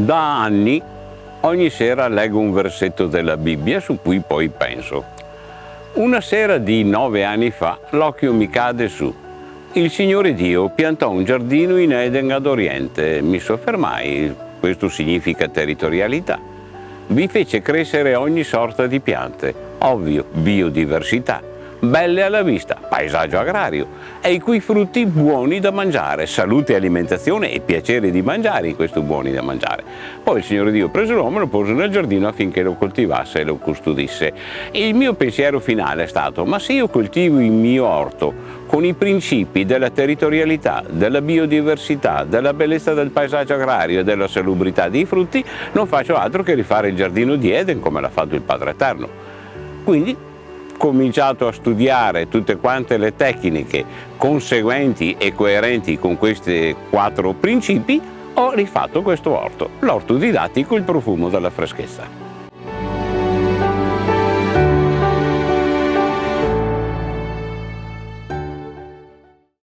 Da anni, ogni sera leggo un versetto della Bibbia su cui poi penso. Una sera di 9 anni fa l'occhio mi cade su. Il Signore Dio piantò un giardino in Eden ad Oriente. Mi soffermai, questo significa territorialità. Vi fece crescere ogni sorta di piante, ovvio, biodiversità, belle alla vista, paesaggio agrario, e i cui frutti buoni da mangiare, salute e alimentazione e piacere di mangiare in questo buoni da mangiare. Poi il Signore Dio prese l'uomo e lo pose nel giardino affinché lo coltivasse e lo custodisse. E il mio pensiero finale è stato: ma se io coltivo il mio orto con i principi della territorialità, della biodiversità, della bellezza del paesaggio agrario e della salubrità dei frutti, non faccio altro che rifare il giardino di Eden come l'ha fatto il Padre Eterno. Quindi cominciato a studiare tutte quante le tecniche conseguenti e coerenti con questi 4 principi, ho rifatto questo orto, l'orto didattico, il profumo della freschezza.